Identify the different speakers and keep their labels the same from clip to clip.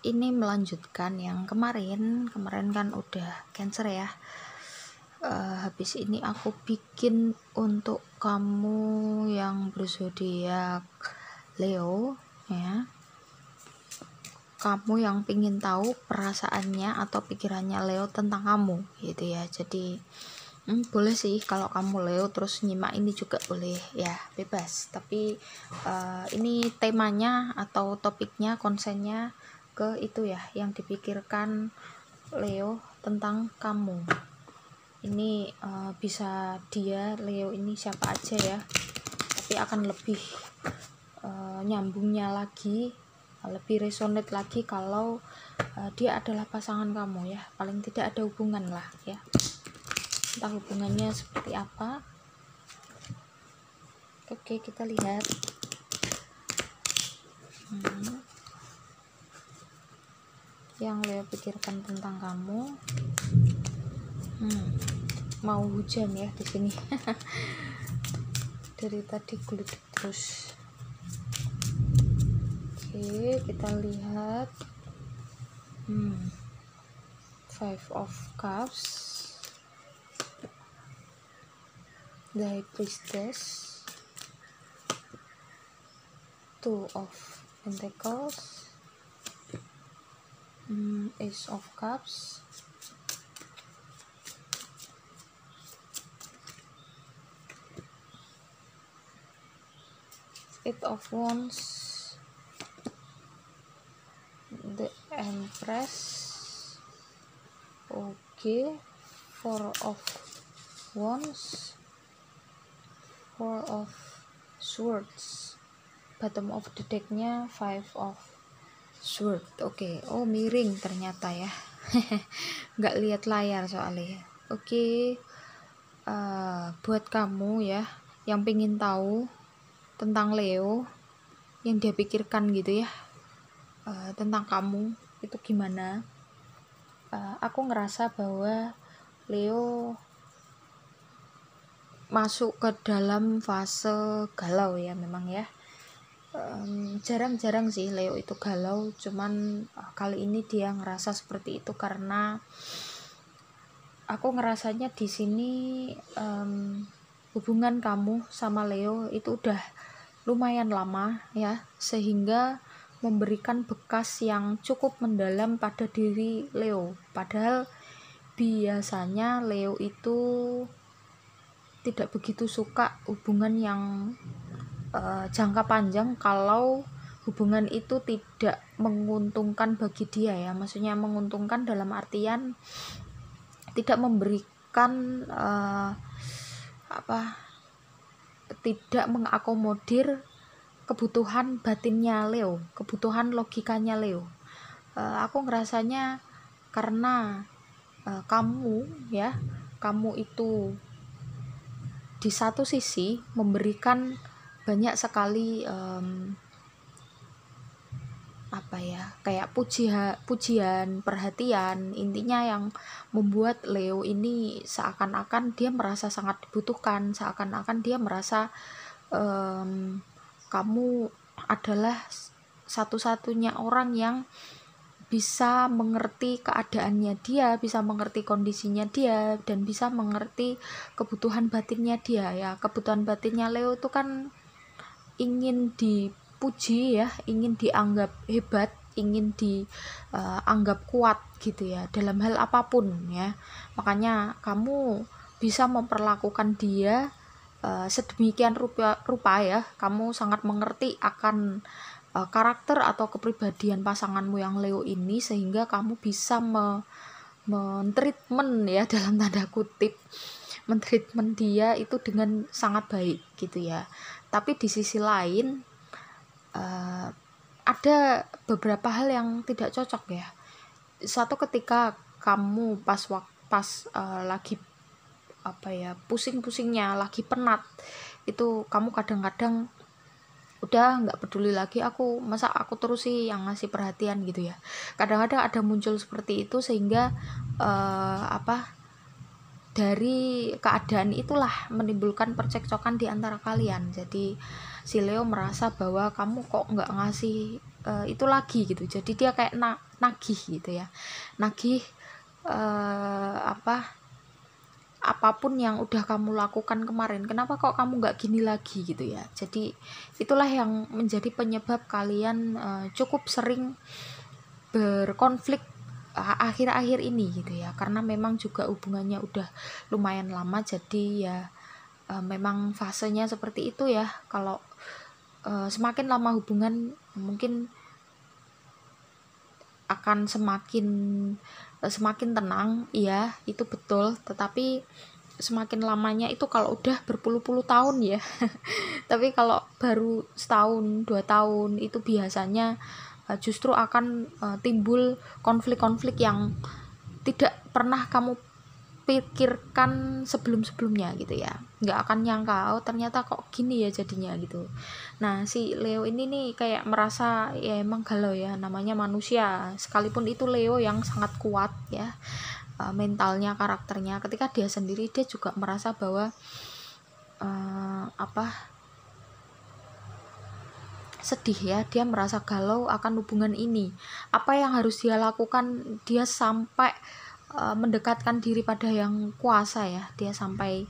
Speaker 1: ini melanjutkan yang kemarin kan udah Cancer ya. Habis ini aku bikin untuk kamu yang berzodiak Leo ya, kamu yang pingin tahu perasaannya atau pikirannya Leo tentang kamu gitu ya. Jadi boleh sih kalau kamu Leo terus nyimak ini juga boleh ya, bebas. Tapi ini temanya atau topiknya, konsennya ke itu ya, yang dipikirkan Leo tentang kamu. Ini bisa dia Leo ini siapa aja ya, tapi akan lebih nyambungnya lagi, lebih resonate lagi kalau dia adalah pasangan kamu ya. Paling tidak ada hubungan lah ya, entah hubungannya seperti apa. Oke, kita lihat. Yang Leo pikirkan tentang kamu. Mau hujan ya di sini. Dari tadi kulit terus. Oke, kita lihat. Five of Cups, the High Priestess, Two of Pentacles, Ace of Cups, Eight of Wands, the Empress, Four of Wands, Four of Swords, bottom of the decknya Five of Swords. Oke. Oh, miring ternyata ya. Nggak lihat layar soalnya. Oke. Buat kamu ya yang pengen tahu tentang Leo, yang dia pikirkan gitu ya, tentang kamu itu gimana. Aku ngerasa bahwa Leo masuk ke dalam fase galau ya, memang ya. Jarang-jarang sih Leo itu galau, cuman kali ini dia ngerasa seperti itu karena aku ngerasanya di sini hubungan kamu sama Leo itu udah lumayan lama ya, sehingga memberikan bekas yang cukup mendalam pada diri Leo. Padahal biasanya Leo itu tidak begitu suka hubungan yang jangka panjang kalau hubungan itu tidak menguntungkan bagi dia ya. Maksudnya menguntungkan dalam artian tidak memberikan tidak mengakomodir kebutuhan batinnya Leo, kebutuhan logikanya Leo. Aku ngerasanya karena kamu itu di satu sisi memberikan banyak sekali kayak pujian, perhatian, intinya yang membuat Leo ini seakan-akan dia merasa sangat dibutuhkan, seakan-akan dia merasa kamu adalah satu-satunya orang yang bisa mengerti keadaannya dia, bisa mengerti kondisinya dia, dan bisa mengerti kebutuhan batinnya dia ya. Kebutuhan batinnya Leo itu kan ingin dipuji ya, ingin dianggap hebat, ingin dianggap kuat gitu ya, dalam hal apapun ya. Makanya kamu bisa memperlakukan dia sedemikian rupa ya, kamu sangat mengerti akan karakter atau kepribadian pasanganmu yang Leo ini, sehingga kamu bisa mentreatment ya, dalam tanda kutip, mentreatment dia itu dengan sangat baik gitu ya. Tapi di sisi lain ada beberapa hal yang tidak cocok ya. Satu, ketika kamu pas lagi pusing-pusingnya, lagi penat, itu kamu kadang-kadang udah nggak peduli lagi, masa aku terus sih yang ngasih perhatian gitu ya. Kadang-kadang ada muncul seperti itu, sehingga dari keadaan itulah menimbulkan percekcokan di antara kalian. Jadi si Leo merasa bahwa kamu kok nggak ngasih itu lagi gitu. Jadi dia kayak nagih gitu ya, nagih apapun yang udah kamu lakukan kemarin, kenapa kok kamu nggak gini lagi gitu ya. Jadi itulah yang menjadi penyebab kalian cukup sering berkonflik akhir-akhir ini gitu ya, karena memang juga hubungannya udah lumayan lama. Jadi ya memang fasenya seperti itu ya. Kalau semakin lama hubungan mungkin akan semakin tenang, iya itu betul, tetapi semakin lamanya itu kalau udah berpuluh-puluh tahun ya. Tapi kalau baru setahun 2 tahun itu biasanya justru akan timbul konflik-konflik yang tidak pernah kamu pikirkan sebelum-sebelumnya gitu ya. Nggak akan nyangka, oh ternyata kok gini ya jadinya gitu. Nah si Leo ini nih kayak merasa ya emang galau ya, namanya manusia, sekalipun itu Leo yang sangat kuat ya, mentalnya, karakternya, ketika dia sendiri dia juga merasa bahwa sedih ya, dia merasa galau akan hubungan ini. Apa yang harus dia lakukan, dia sampai mendekatkan diri pada yang kuasa ya, dia sampai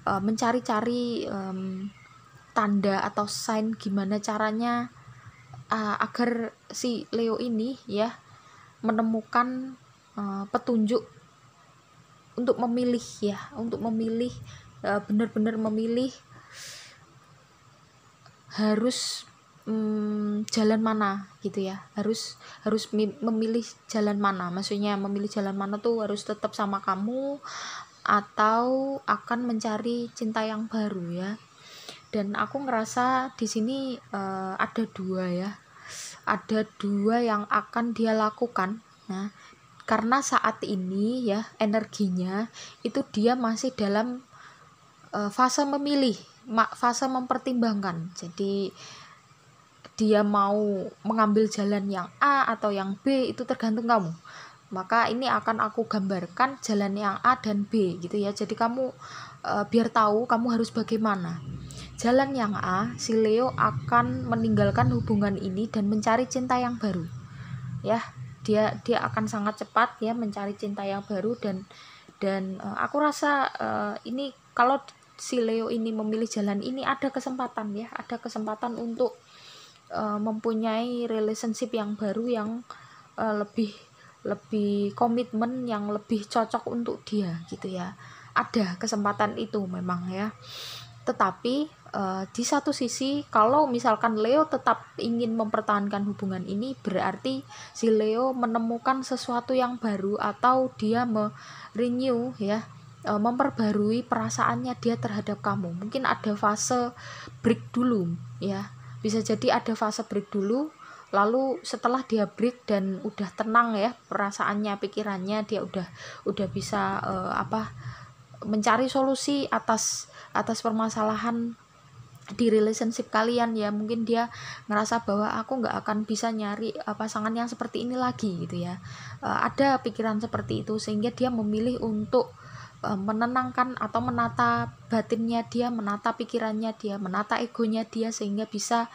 Speaker 1: mencari-cari tanda atau sign gimana caranya agar si Leo ini ya menemukan petunjuk untuk memilih ya, untuk memilih benar-benar memilih harus jalan mana gitu ya, harus memilih jalan mana, maksudnya memilih jalan mana tuh, harus tetap sama kamu atau akan mencari cinta yang baru ya. Dan aku ngerasa di sini ada dua yang akan dia lakukan. Nah karena saat ini ya energinya itu dia masih dalam fase memilih, fase mempertimbangkan. Jadi dia mau mengambil jalan yang A atau yang B itu tergantung kamu. Maka ini akan aku gambarkan jalan yang A dan B gitu ya. Jadi kamu biar tahu kamu harus bagaimana. Jalan yang A, si Leo akan meninggalkan hubungan ini dan mencari cinta yang baru. Ya, dia akan sangat cepat ya mencari cinta yang baru, dan aku rasa ini kalau si Leo ini memilih jalan ini ada kesempatan ya, ada kesempatan untuk mempunyai relationship yang baru yang lebih komitmen, yang lebih cocok untuk dia gitu ya. Ada kesempatan itu memang ya. Tetapi di satu sisi kalau misalkan Leo tetap ingin mempertahankan hubungan ini, berarti si Leo menemukan sesuatu yang baru atau dia renew ya, memperbarui perasaannya dia terhadap kamu. Mungkin ada fase break dulu ya, bisa jadi ada fase break dulu, lalu setelah dia break dan udah tenang ya perasaannya, pikirannya, dia udah bisa mencari solusi atas permasalahan di relationship kalian ya. Mungkin dia ngerasa bahwa aku nggak akan bisa nyari pasangan yang seperti ini lagi gitu ya. Ada pikiran seperti itu sehingga dia memilih untuk menenangkan atau menata batinnya dia, menata pikirannya dia, menata egonya dia, sehingga bisa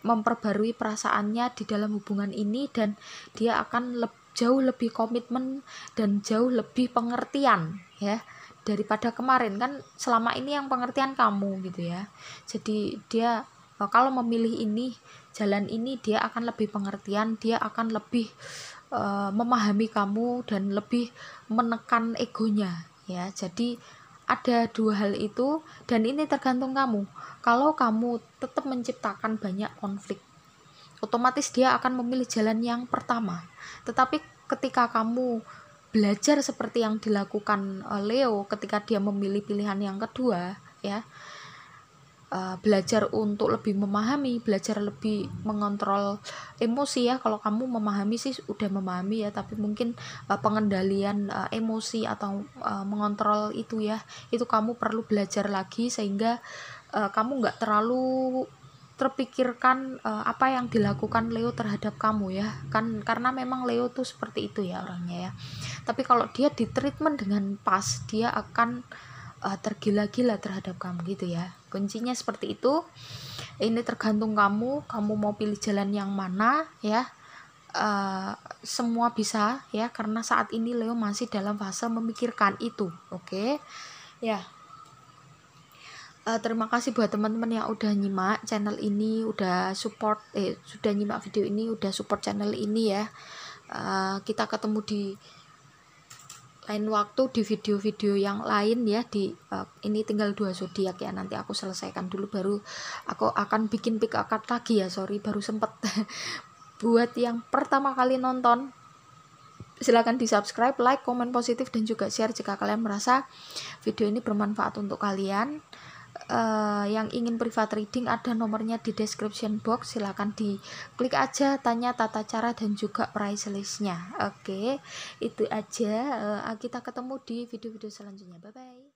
Speaker 1: memperbarui perasaannya di dalam hubungan ini, dan dia akan jauh lebih komitmen dan jauh lebih pengertian ya daripada kemarin. Kan selama ini yang pengertian kamu gitu ya. Jadi dia kalau memilih ini, jalan ini, dia akan lebih pengertian, dia akan lebih memahami kamu dan lebih menekan egonya ya. Jadi ada dua hal itu, dan ini tergantung kamu. Kalau kamu tetap menciptakan banyak konflik, otomatis dia akan memilih jalan yang pertama. Tetapi ketika kamu belajar seperti yang dilakukan Leo ketika dia memilih pilihan yang kedua ya, belajar untuk lebih memahami, belajar lebih mengontrol emosi ya. Kalau kamu memahami sih udah memahami ya, tapi mungkin pengendalian emosi atau mengontrol itu ya, itu kamu perlu belajar lagi sehingga kamu nggak terlalu terpikirkan apa yang dilakukan Leo terhadap kamu ya kan, karena memang Leo tuh seperti itu ya orangnya ya. Tapi kalau dia di treatment dengan pas, dia akan tergila-gila terhadap kamu gitu ya. Kuncinya seperti itu. Ini tergantung kamu mau pilih jalan yang mana ya. semua bisa ya, karena saat ini Leo masih dalam fase memikirkan itu. Oke ya. Terima kasih buat teman-teman yang udah nyimak channel ini, udah support sudah nyimak video ini, udah support channel ini ya. Kita ketemu di lain waktu di video-video yang lain ya. Ini tinggal 2 zodiak ya, nanti aku selesaikan dulu baru aku akan bikin pick a card lagi ya. Sorry baru sempet. Buat yang pertama kali nonton, silahkan di subscribe, like, komen positif, dan juga share jika kalian merasa video ini bermanfaat untuk kalian. Yang ingin private reading ada nomornya di description box, silahkan diklik aja, tanya tata cara dan juga price listnya. Oke, itu aja. Kita ketemu di video-video selanjutnya. Bye bye.